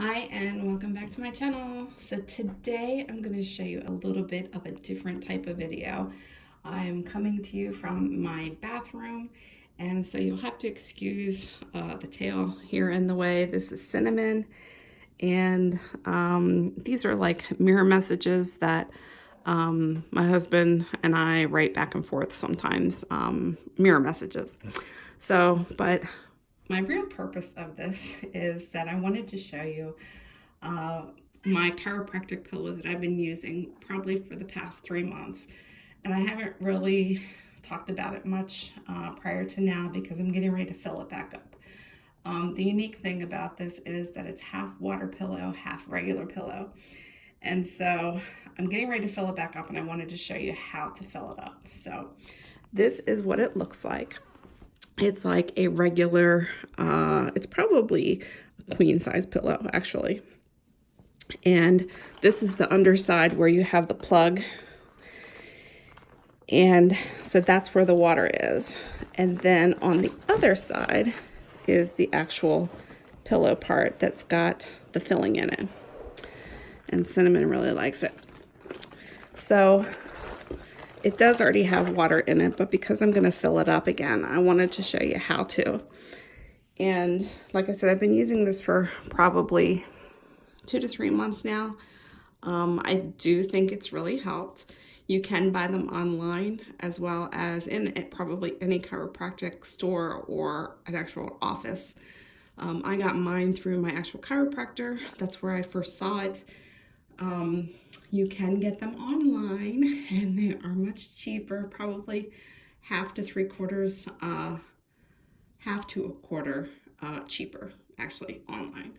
Hi and welcome back to my channel. So today I'm going to show you a little bit of a different type of video. I'm coming to you from my bathroom, and so you'll have to excuse the tail here in the way. This is Cinnamon, and these are like mirror messages that my husband and I write back and forth sometimes, mirror messages. But my real purpose of this is that I wanted to show you my chiropractic pillow that I've been using probably for the past 3 months. And I haven't really talked about it much prior to now because I'm getting ready to fill it back up. The unique thing about this is that it's half water pillow, half regular pillow. And so I'm getting ready to fill it back up, and I wanted to show you how to fill it up. So this is what it looks like. It's like a regular, it's probably a queen size pillow actually. And this is the underside where you have the plug. And so that's where the water is. And then on the other side is the actual pillow part that's got the filling in it. And Cinnamon really likes it. So it does already have water in it, but because I'm going to fill it up again, I wanted to show you how to. And like I said, I've been using this for probably 2 to 3 months now. I do think it's really helped. You can buy them online as well as in probably any chiropractic store or an actual office. I got mine through my actual chiropractor. That's where I first saw it. You can get them online, and they are much cheaper, probably half to a quarter cheaper actually online.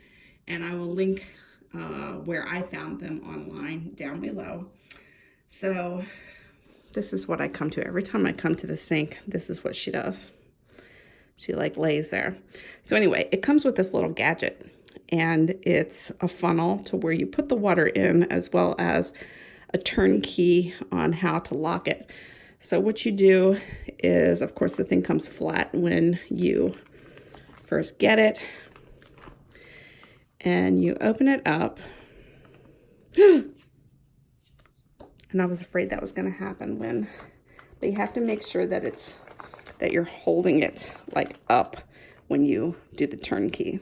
And I will link where I found them online down below. So this is what I come to. Every time I come to the sink, this is what she does. She like lays there. So anyway, it comes with this little gadget. And it's a funnel to where you put the water in, as well as a turnkey on how to lock it. So what you do is, of course, the thing comes flat when you first get it. And you open it up. And I was afraid that was going to happen but you have to make sure that you're holding it like up when you do the turnkey.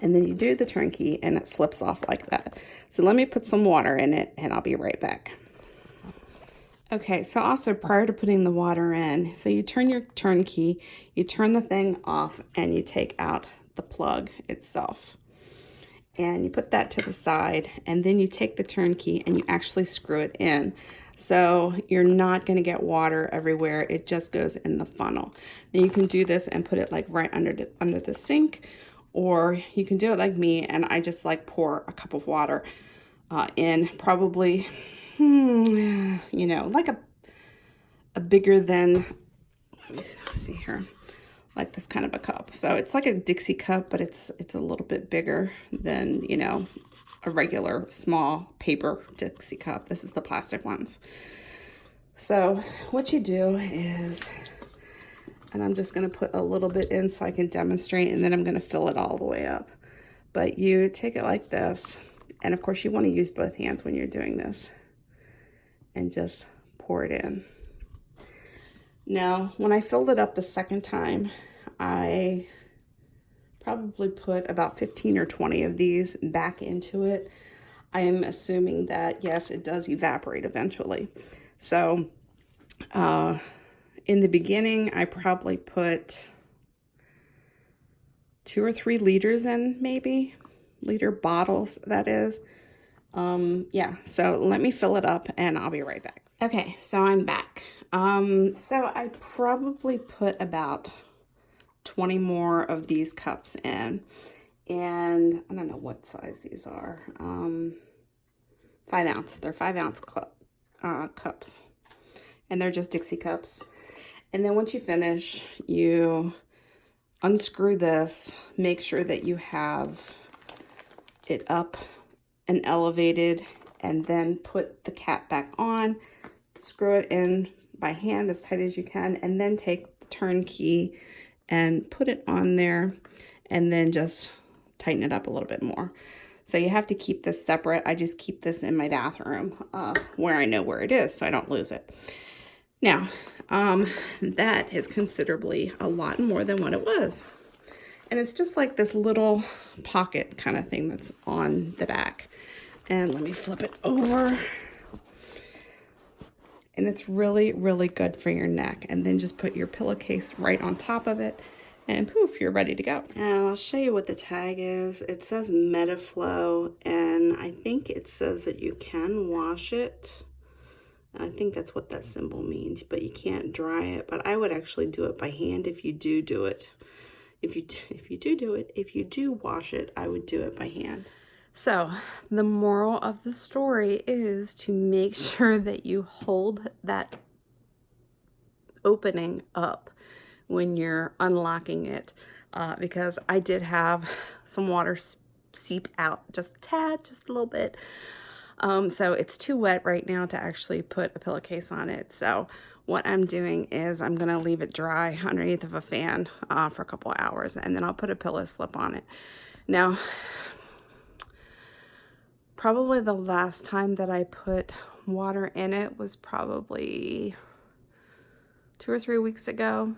And then you do the turnkey and it slips off like that. So let me put some water in it and I'll be right back. Okay, so also prior to putting the water in, so you turn your turnkey, you turn the thing off, and you take out the plug itself. And you put that to the side, and then you take the turnkey and you actually screw it in. So you're not going to get water everywhere. It just goes in the funnel. Now you can do this and put it like right under the sink. Or you can do it like me, and I just like pour a cup of water in, probably, you know, like a bigger than, let me see here, like this kind of a cup. So it's like a Dixie cup, but it's a little bit bigger than, you know, a regular small paper Dixie cup. This is the plastic ones. So what you do is, and I'm just going to put a little bit in so I can demonstrate, and then I'm going to fill it all the way up. But you take it like this, and of course you want to use both hands when you're doing this, and just pour it in. Now, when I filled it up the second time, I probably put about 15 or 20 of these back into it. I am assuming that, yes, it does evaporate eventually. So, in the beginning, I probably put 2 or 3 liters in, maybe. Liter bottles, that is. Yeah, so let me fill it up and I'll be right back. Okay, so I'm back. So I probably put about 20 more of these cups in. And I don't know what size these are. 5 ounce. They're 5 ounce cups. And they're just Dixie cups. And then once you finish, you unscrew this, make sure that you have it up and elevated, and then put the cap back on, screw it in by hand as tight as you can, and then take the turnkey and put it on there, and then just tighten it up a little bit more. So you have to keep this separate. I just keep this in my bathroom where I know where it is so I don't lose it. Now, that is considerably a lot more than what it was. And it's just like this little pocket kind of thing that's on the back. And let me flip it over. And it's really, really good for your neck. And then just put your pillowcase right on top of it. And poof, you're ready to go. Now, I'll show you what the tag is. It says Mediflow, and I think it says that you can wash it. I think that's what that symbol means, but you can't dry it. But I would actually do it by hand if you do it. If you do wash it, I would do it by hand. So the moral of the story is to make sure that you hold that opening up when you're unlocking it, because I did have some water seep out just a tad, just a little bit. So it's too wet right now to actually put a pillowcase on it. So what I'm doing is I'm gonna leave it dry underneath of a fan for a couple of hours, and then I'll put a pillow slip on it. Now, probably the last time that I put water in it was probably 2 or 3 weeks ago.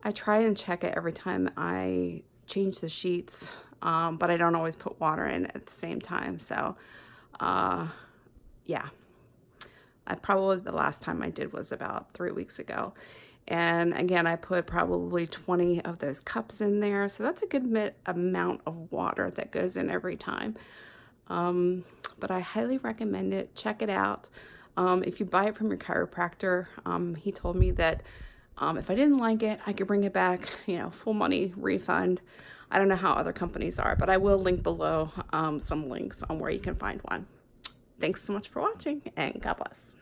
I try and check it every time I change the sheets, but I don't always put water in at the same time. So, yeah, probably the last time I did was about 3 weeks ago. And again, I put probably 20 of those cups in there. So that's a good amount of water that goes in every time. But I highly recommend it. Check it out. If you buy it from your chiropractor, he told me that if I didn't like it, I could bring it back, you know, full money refund. I don't know how other companies are, but I will link below some links on where you can find one. Thanks so much for watching, and God bless.